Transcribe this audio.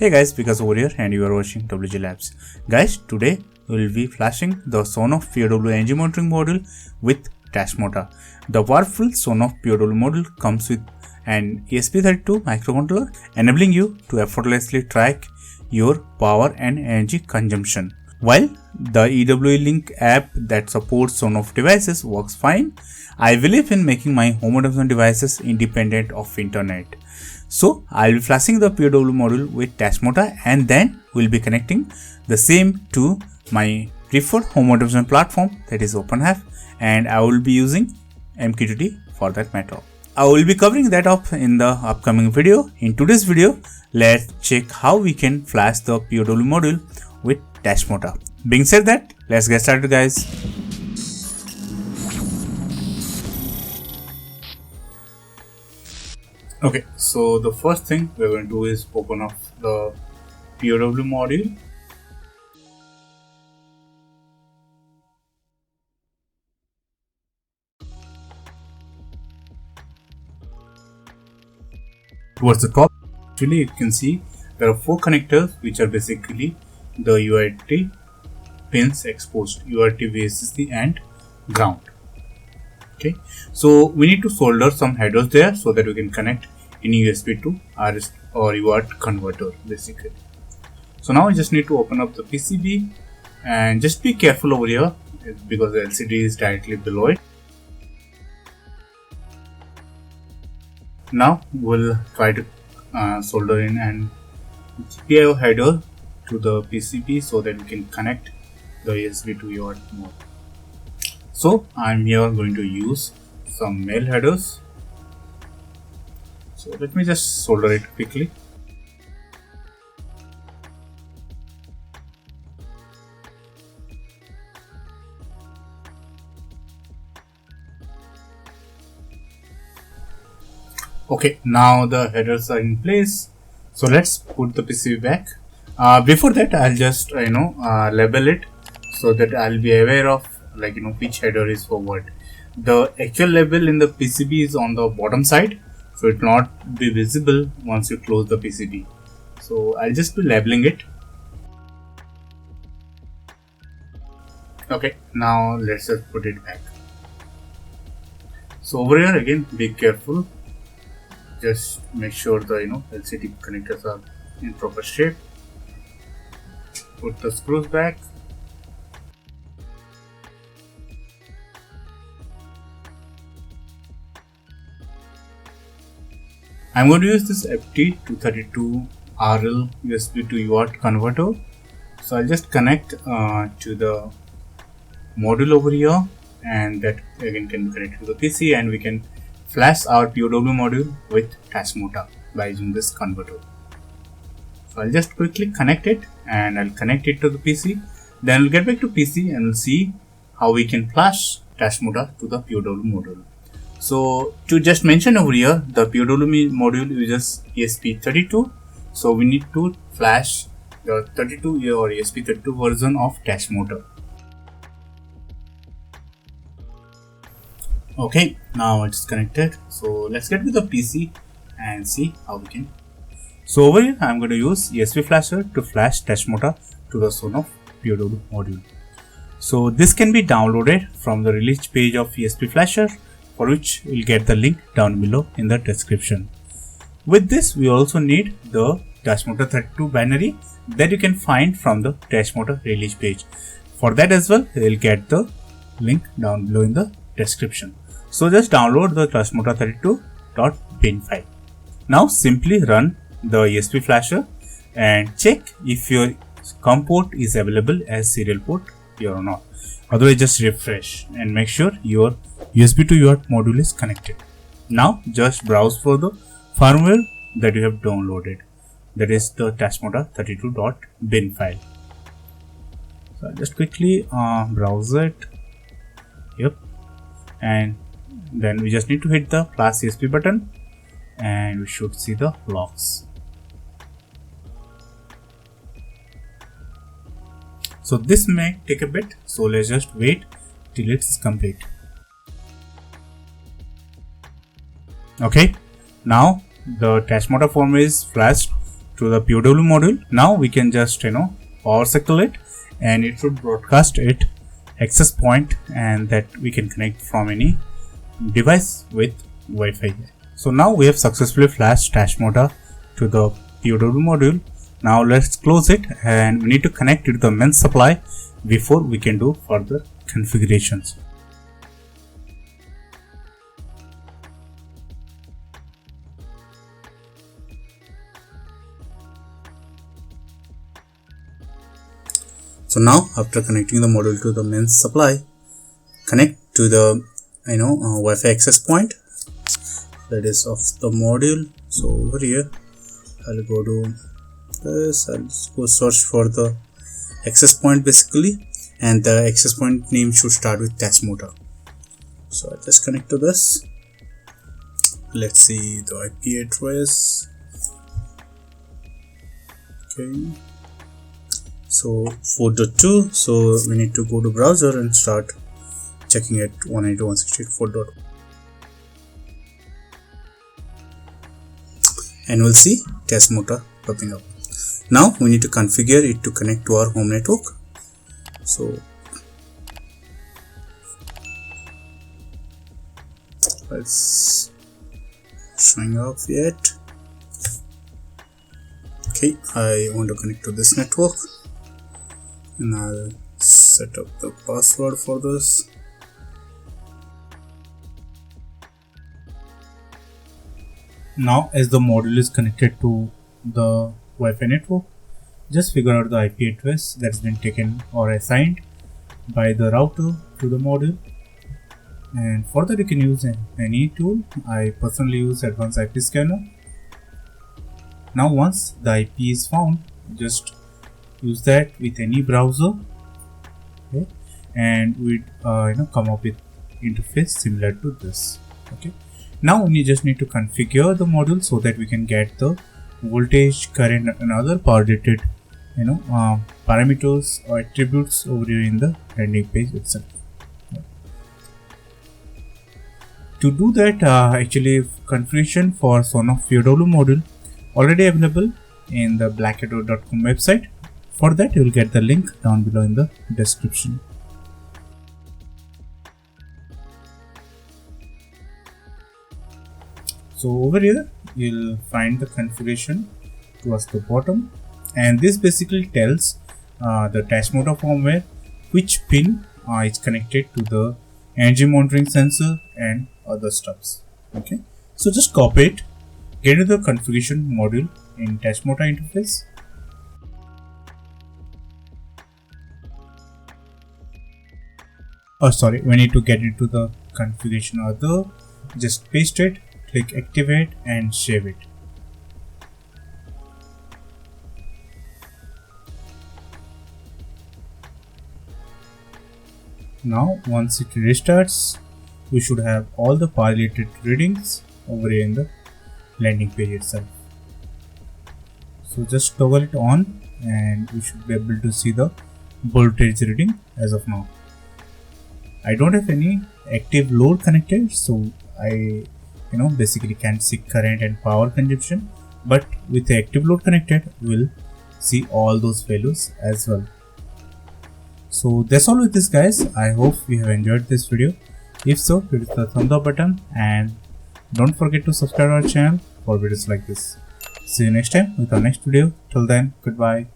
Hey guys, because over here and you are watching WGLabz. Guys, today we will be flashing the SONOFF POW energy monitoring module with Tasmota. The powerful SONOFF POW module comes with an ESP32 microcontroller, enabling you to effortlessly track your power and energy consumption. While the EWLink app that supports SONOFF devices works fine, I believe in making my home automation devices independent of internet. So I'll be flashing the POW module with Tasmota and then we'll be connecting the same to my preferred home automation platform, that is OpenHAB, and I will be using MQTT for that matter. I will be covering that up in the upcoming video. In today's video, let's check how we can flash the POW module with Tasmota. Being said that, let's get started guys. Okay, so the first thing we're going to do is open up the POW module. Towards the top, actually you can see there are 4 connectors which are basically the UART pins exposed, UART, VCC and ground. Okay, so we need to solder some headers there so that we can connect any USB to RS or UART converter basically. So now I just need to open up the PCB and just be careful over here because the LCD is directly below it. Now we'll try to solder in an GPIO header to the PCB so that we can connect the USB to UART mode. So I'm here going to use some male headers. So let me just solder it quickly. Okay, now the headers are in place. So let's put the PCB back. Before that, I'll just label it so that I'll be aware of which header is for what. The actual label in the PCB is on the bottom side, so it will not be visible once you close the PCB. So I'll just be labeling it. Okay, now let's just put it back. So over here again, be careful. Just make sure the LCD connectors are in proper shape. Put the screws back. I'm going to use this FT232RL USB to UART converter. So I'll just connect to the module over here, and that again can be connected to the PC, and we can flash our POW module with Tasmota by using this converter. So I'll just quickly connect it and I'll connect it to the PC. Then we'll get back to PC and we'll see how we can flash Tasmota to the POW module. So to just mention over here, the POW module uses ESP32. So we need to flash the 32 or ESP32 version of Tasmota. Okay, now it's connected. So let's get to the PC and see how we can. So over here, I'm going to use ESP flasher to flash Tasmota to the SONOFF POW module. So this can be downloaded from the release page of ESP flasher, for which you'll get the link down below in the description. With this, we also need the Tasmota 32 binary that you can find from the Tasmota release page. For that as well, you'll get the link down below in the description. So just download the tasmota32.bin file. Now simply run the ESP flasher and check if your COM port is available as serial port here or not. Otherwise, just refresh and make sure your USB to UART module is connected. Now just browse for the firmware that you have downloaded, that is the tasmota32.bin file. So I'll just quickly browse it. Yep, and then we just need to hit the plus ESP button and we should see the logs. So this may take a bit, so let's just wait till it's complete. Okay, now the Tasmota firmware is flashed to the POW module. Now we can just power cycle it, and it should broadcast it access point, and that we can connect from any device with Wi-Fi. So now we have successfully flashed Tasmota to the POW module. Now let's close it, and we need to connect it to the mains supply before we can do further configurations. So now, after connecting the module to the mains supply, connect to the Wi-Fi access point that is of the module. So over here, I'll go to this. I'll go search for the access point basically, and the access point name should start with Tasmota. So I'll just connect to this. Let's see the IP address. Okay. So 4.2, so we need to go to browser and start checking at 192.168.4. And we'll see Tasmota popping up. Now we need to configure it to connect to our home network. So it's showing up yet. Okay, I want to connect to this network, and I'll set up the password for this. Now, as the module is connected to the Wi-Fi network, just figure out the IP address that's been taken or assigned by the router to the module. And for that, you can use any tool. I personally use Advanced IP Scanner. Now, once the IP is found, just use that with any browser, okay, and we'd come up with interface similar to this. Okay, now we just need to configure the module so that we can get the voltage, current, and other power rated parameters or attributes over here in the landing page itself. To do that, actually configuration for SONOFF POW module already available in the blackadder.com website. For that, you will get the link down below in the description. So over here, you'll find the configuration towards the bottom, and this basically tells the Tasmota firmware which pin is connected to the energy monitoring sensor and other stuffs. Okay, so just copy it, get to the configuration module in Tasmota interface. We need to get into the configuration other. Just paste it, click activate, and save it. Now, once it restarts, we should have all the power related readings over here in the landing page itself. So just toggle it on, and we should be able to see the voltage reading as of now. I don't have any active load connected, so I basically can't see current and power consumption, but with the active load connected, we'll see all those values as well. So that's all with this, guys. I hope you have enjoyed this video. If so, hit the thumbs up button, and don't forget to subscribe our channel for videos like this. See you next time with our next video. Till then, goodbye.